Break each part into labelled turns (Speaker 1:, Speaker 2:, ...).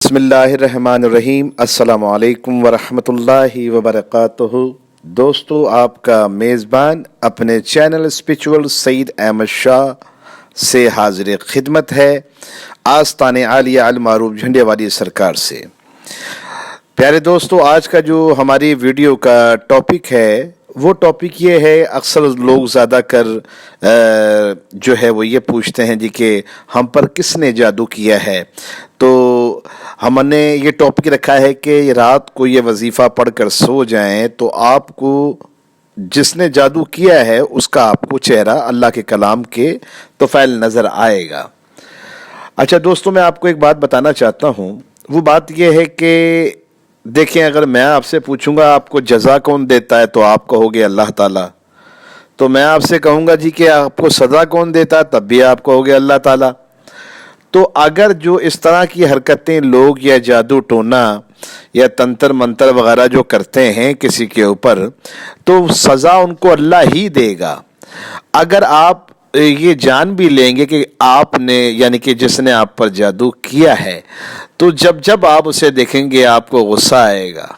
Speaker 1: बिस्मिल्लाहिर्रहमानिर्रहीम। अस्सलामु अलैकुम वरहमतुल्लाहि वबरकातुहू। दोस्तों, आपका मेज़बान अपने चैनल स्पिरिचुअल सईद अहमद शाह से हाजिर खिदमत है, आस्ताने आलिया अल मारूफ झंडे वाली सरकार से। प्यारे दोस्तों, आज का जो हमारी वीडियो का टॉपिक है वो टॉपिक ये है, अक्सर लोग ज़्यादा कर जो है वो ये पूछते हैं जी कि हम पर किसने जादू किया है। तो हमने ये टॉपिक रखा है कि रात को ये वजीफ़ा पढ़कर सो जाएं तो आपको जिसने जादू किया है उसका आपको चेहरा अल्लाह के कलाम के तोफ़ैल नज़र आएगा। अच्छा दोस्तों, मैं आपको एक बात बताना चाहता हूँ। वो बात ये है कि देखिए, अगर मैं आपसे पूछूंगा आपको जज़ा कौन देता है तो आप कहोगे अल्लाह ताला। तो मैं आपसे कहूँगा जी कि आपको सज़ा कौन देता है, तब भी आप कहोगे अल्लाह ताला। तो अगर जो इस तरह की हरकतें लोग या जादू टोना या तंत्र मंत्र वगैरह जो करते हैं किसी के ऊपर, तो सज़ा उनको अल्लाह ही देगा। अगर आप ये जान भी लेंगे कि आपने यानी कि जिसने आप पर जादू किया है, तो जब जब आप उसे देखेंगे आपको गुस्सा आएगा,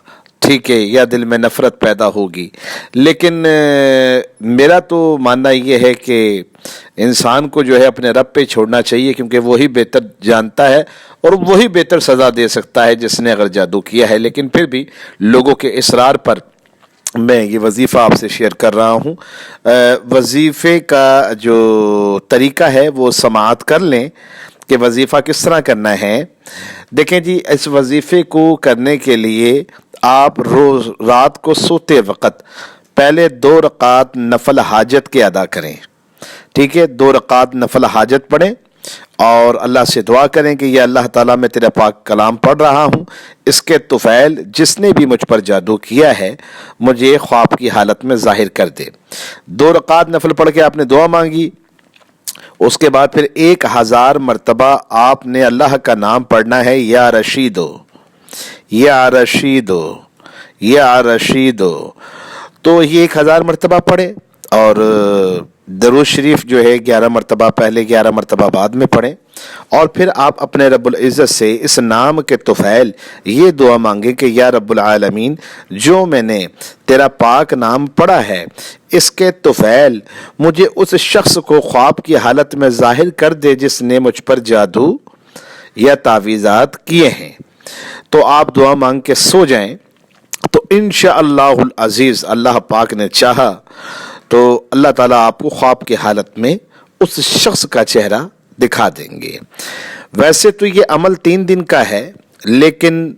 Speaker 1: ठीक है, या दिल में नफरत पैदा होगी। लेकिन मेरा तो मानना ये है कि इंसान को जो है अपने रब पे छोड़ना चाहिए, क्योंकि वही बेहतर जानता है और वही बेहतर सज़ा दे सकता है जिसने अगर जादू किया है। लेकिन फिर भी लोगों के इसरार पर मैं ये वजीफ़ा आपसे शेयर कर रहा हूँ। वजीफ़े का जो तरीका है वो समाअत कर लें कि वजीफ़ा किस तरह करना है। देखें जी, इस वजीफ़े को करने के लिए आप रोज़ रात को सोते वक़्त पहले 2 रकात नफल हाजत के अदा करें, ठीक है। 2 रकात नफल हाजत पढ़ें और अल्लाह से दुआ करें कि या अल्लाह ताला मैं तेरा पाक कलाम पढ़ रहा हूँ, इसके तुफ़ैल जिसने भी मुझ पर जादू किया है मुझे ख्वाब की हालत में ज़ाहिर कर दे। 2 रकात नफल पढ़ के आपने दुआ मांगी। उसके बाद फिर 1000 मरतबा आपने अल्लाह का नाम पढ़ना है, या रशीदो या रशीदो या रशीदो। तो ये 1000 मरतबा पढ़े और दरूद शरीफ जो है 11 मरतबा पहले 11 मरतबा बाद में पढ़ें। और फिर आप अपने रब्बुल इज़्ज़त से इस नाम के तुफ़ैल ये दुआ मांगें कि या रब्बुल आलमीन, जो मैंने तेरा पाक नाम पढ़ा है इसके तुफ़ैल मुझे उस शख्स को ख्वाब की हालत में ज़ाहिर कर दे जिसने मुझ पर जादू या तावीज़ात किए हैं। तो आप दुआ मांग के सो जाएं, तो इंशाअल्लाहुल अज़ीज़ अल्लाह पाक ने चाहा तो अल्लाह ताला आपको ख्वाब की हालत में उस शख्स का चेहरा दिखा देंगे। वैसे तो ये अमल 3 दिन का है, लेकिन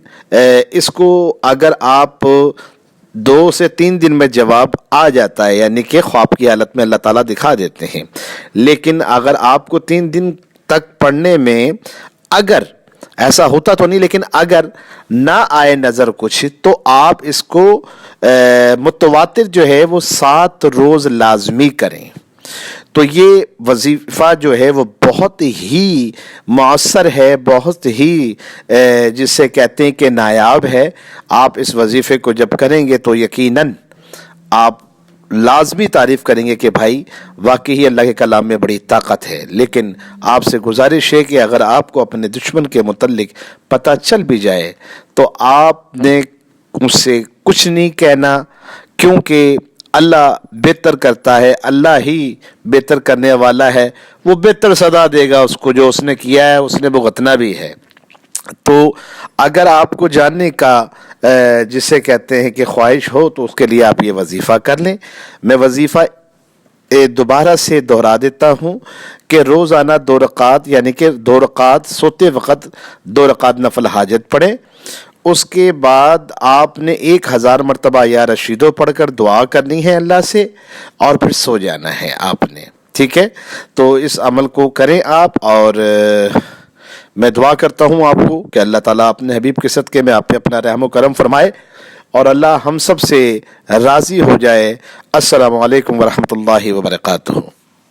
Speaker 1: इसको अगर आप 2 से 3 दिन में जवाब आ जाता है, यानी कि ख्वाब की हालत में अल्लाह ताला दिखा देते हैं। लेकिन अगर आपको 3 दिन तक पढ़ने में अगर ऐसा होता तो नहीं, लेकिन अगर ना आए नज़र कुछ, तो आप इसको मुतवातिर जो है वो 7 रोज़ लाजमी करें। तो ये वजीफ़ा जो है वो बहुत ही मौसर है, बहुत ही जिसे कहते हैं कि नायाब है। आप इस वजीफ़े को जब करेंगे तो यकीनन आप लाजमी तारीफ़ करेंगे कि भाई वाकई ही अल्लाह के कलाम में बड़ी ताकत है। लेकिन आपसे गुजारिश है कि अगर आपको अपने दुश्मन के मुतल्लिक पता चल भी जाए तो आपने उससे कुछ नहीं कहना, क्योंकि अल्लाह बेहतर करता है, अल्लाह ही बेहतर करने वाला है। वो बेहतर सदा देगा उसको, जो उसने किया है उसने भुगतना भी है। तो अगर आपको जानने का जिसे कहते हैं कि ख्वाहिश हो तो उसके लिए आप ये वजीफ़ा कर लें। मैं वजीफ़ा दोबारा से दोहरा देता हूँ कि रोज़ाना 2 रकात यानी कि 2 रकात सोते वक़्त 2 रकात नफल हाजत पढ़ें। उसके बाद आपने 1000 मरतबा या रशीदो पढ़कर दुआ करनी है अल्लाह से और फिर सो जाना है आपने, ठीक है। तो इस अमल को करें आप, और मैं दुआ करता हूँ आपको कि अल्लाह ताला अपने हबीब के सदक़े में आप पे अपना रहम व करम फरमाए और अल्लाह हम सब से राज़ी हो जाए। अस्सलामु अलैकुम व रहमतुल्लाहि व बरकातुहू।